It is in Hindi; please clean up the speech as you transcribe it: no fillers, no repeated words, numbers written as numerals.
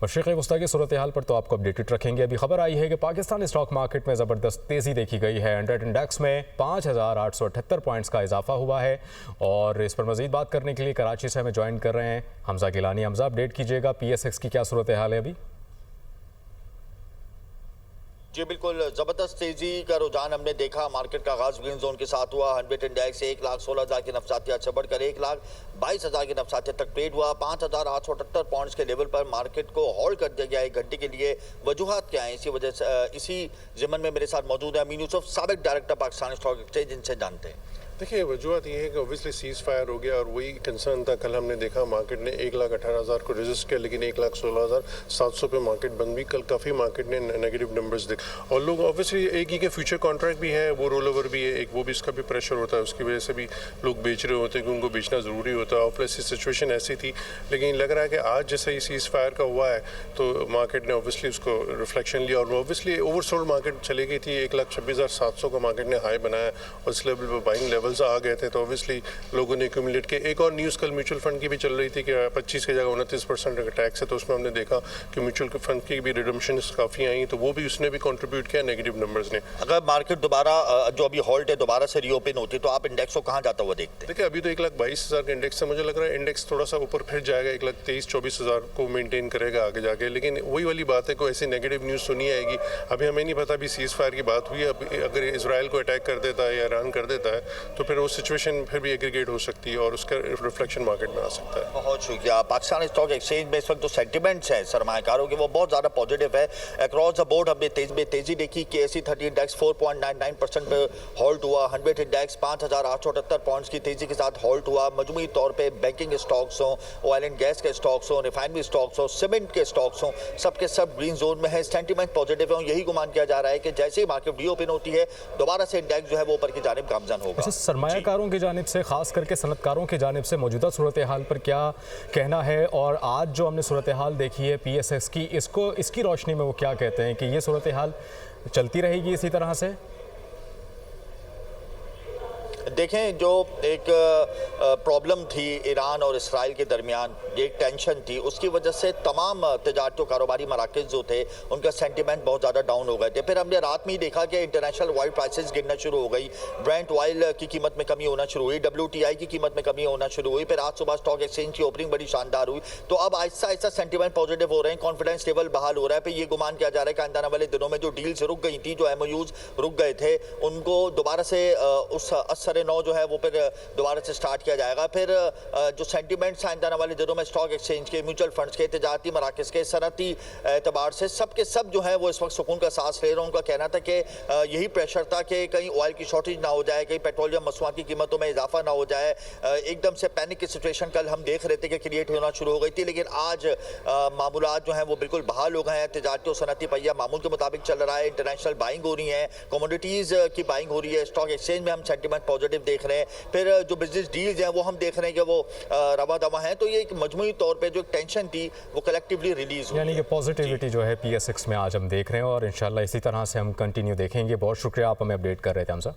मशरिक़ वस्ता की सूरत हाल पर तो आपको अपडेटेड रखेंगे। अभी खबर आई है कि पाकिस्तान स्टॉक मार्केट में ज़बरदस्त तेज़ी देखी गई है। 100 इंडेक्स में 5,878 पॉइंट्स का इजाफा हुआ है। और इस पर मज़ीद बात करने के लिए कराची से हमें ज्वाइन कर रहे हैं हमजा गिलानी। हमजा, अपडेट कीजिएगा, PSX की क्या सूरत हाल है अभी? जी बिल्कुल, ज़बरदस्त तेज़ी का रुझान हमने देखा। मार्केट का आगाज ग्रीन जोन के साथ हुआ। 100 इंडेक्स 1,16,000 की नफसातियात से बढ़कर 1,22,000 की नफसातियात तक ट्रेड हुआ। 5,878 पॉइंट्स के लेवल पर मार्केट को होल्ड कर दिया गया 1 घंटे के लिए। वजूहात क्या है? इसी वजह से इसी ज़िमन में मेरे साथ मौजूद है अमीन यूसुफ, साबिक डायरेक्टर पाकिस्तान स्टॉक एक्सचेंज, जिनसे जानते हैं। देखिए, वजूहत ये है कि ऑब्वियसली सीज़ फायर हो गया और वही कंसर्न था। कल हमने देखा मार्केट ने 1,18,000 को रेजिस्ट किया, लेकिन 1,16,700 पे मार्केट बंद हुई। कल काफ़ी मार्केट ने नेगेटिव नंबर्स दिखे और लोग ऑब्वियसली एक ही के फ्यूचर कॉन्ट्रैक्ट भी है, वो रोल ओवर भी है एक, वो भी इसका भी प्रेशर होता है। उसकी वजह से भी लोग बेच रहे होते हैं कि उनको बेचना ज़रूरी होता है। और प्लस सिचुएशन ऐसी थी, लेकिन लग रहा है कि आज जैसे ही सीज़ फायर का हुआ है तो मार्केट ने ऑब्वियसली उसको रिफ्लेक्शन लिया और ऑब्वियसली ओवरसोल्ड मार्केट चली गई थी। 1,26,700 का मार्केट ने हाई बनाया और इस लेवल पर बाइंग लेवल्स आ गए थे। तो ऑब्वियसली लोगों ने एक्यूमुलेट किया। एक और न्यूज़ कल म्यूचुअल फंड की भी चल रही थी कि 25 की जगह 29% का टैक्स है, तो उसमें हमने देखा कि म्यूचुअल फंड की भी रिडम्पशंस काफ़ी आई, तो वो भी उसने भी कंट्रीब्यूट किया नेगेटिव नंबर्स ने। अगर मार्केट दोबारा जो अभी हॉल्ट है दोबारा से रीओपन होती तो आप इंडेक्स को कहाँ जाता हुआ देखते हैं? देखिए, अभी तो 1,22,000 के इंडेक्स से मुझे लग रहा है इंडेक्स थोड़ा सा ऊपर फिर जाएगा, 1,23,24,000 को मेंटेन करेगा आगे जाके। लेकिन वही वाली बात है, कोई ऐसी नेगेटिव न्यूज़ सुनी आएगी। अभी हमें नहीं पता, अभी सीज़ फायर की बात हुई है, अगर इसराइल को अटैक कर देता है या ईरान कर देता है तो फिर वो सिचुएशन फिर भी एग्रीगेट हो सकती है और उसका रिफ्लेक्शन मार्केट में आ सकता है। बहुत शुक्रिया। पाकिस्तान स्टॉक एक्सचेंज में इस वक्त जो सेंटिमेंट्स है सरमायाकारों के, वो बहुत ज़्यादा पॉजिटिव है। अक्रॉस द बोर्ड हमने तेज़ी देखी। KSE 30 इंडेक्स 4.99% पे होल्ड हुआ। 100 इंडेक्स 5,878 पॉइंट्स की तेज़ी के साथ होल्ड हुआ। मजमूई तौर पे बैंकिंग स्टॉक्स हों, ऑयल एंड गैस के स्टॉक्स हों, रिफाइनरी स्टॉक्स हों, सीमेंट के स्टॉक्स हों, सबके सब ग्रीन जोन में है। सेंटिमेंट पॉजिटिव है। यही गुमान किया जा रहा है कि जैसे ही मार्केट रीओपन होती है दोबारा से इंडेक्स जो है वो ऊपर की जानिब गामजन होगा। सरमायाकारों की जानिब से, खास करके सनतकारों की जानिब से मौजूदा सूरत हाल पर क्या कहना है? और आज जो हमने सूरत हाल देखी है PSX की, इसकी रोशनी में वो क्या कहते हैं कि ये सूरत हाल चलती रहेगी इसी तरह से? देखें, जो एक प्रॉब्लम थी ईरान और इसराइल के दरमियान, ये एक टेंशन थी, उसकी वजह से तमाम तजारती कारोबारी मराकज़ जो थे उनका सेंटिमेंट बहुत ज़्यादा डाउन हो गए थे। फिर हमने रात में ही देखा कि इंटरनेशनल ऑयल प्राइसेस गिरना शुरू हो गई। ब्रेंट ऑयल की कीमत में कमी होना शुरू हुई, WTI की कीमत में कमी होना शुरू हुई। फिर आज सुबह स्टॉक एक्सचेंज की ओपनिंग बड़ी शानदार हुई। तो अब आहिस्ता आहिस्ता सेंटिमेंट पॉजिटिव हो रहे हैं, कॉन्फिडेंस लेवल बहाल हो रहा है। फिर ये गुमान किया जा रहा है कि आने वाले दिनों में जो डील्स रुक गई थी, जो MOUs रुक गए थे, उनको दोबारा से उस असर नौ जो है वो फिर दोबारा से स्टार्ट किया जाएगा। फिर जो सेंटिमेंट्स हैं आने वाले दिनों में स्टॉक एक्सचेंज के, म्यूचुअल फंड्स के, तजारती मराकज़ के, सनती एतबार से सबके सब जो है वो इस वक्त सुकून का सांस ले रहे हैं। उनका कहना था कि यही प्रेशर था कि कहीं ऑयल की शॉर्टेज ना हो जाए, कहीं पेट्रोलियम मसनूआत की कीमतों में इजाफा ना हो जाए। एकदम से पैनिक की सिचुएशन कल हम देख रहे थे कि क्रिएट होना शुरू हो गई थी, लेकिन आज मामूलात जो हैं वो बिल्कुल बहाल हो गए हैं। तजारती और सनती पहिया मामूल के मुताबिक चल रहा है। इंटरनेशनल बाइंग हो रही है, कमोडिटीज़ की बाइंग हो रही है। स्टॉक एक्सचेंज में हम सेंटिमेंट पॉजिटिव देख रहे हैं। फिर जो बिजनेस डील्स हैं वो हम देख रहे हैं कि वो रवा दवा हैं। तो ये एक मजमूई तौर पे जो एक टेंशन थी वो कलेक्टिवली रिलीज हुई, यानी कि पॉजिटिविटी जो है PSX में आज हम देख रहे हैं और इंशाल्लाह इसी तरह से हम कंटिन्यू देखेंगे। बहुत शुक्रिया, आप हमें अपडेट कर रहे थे हमसे।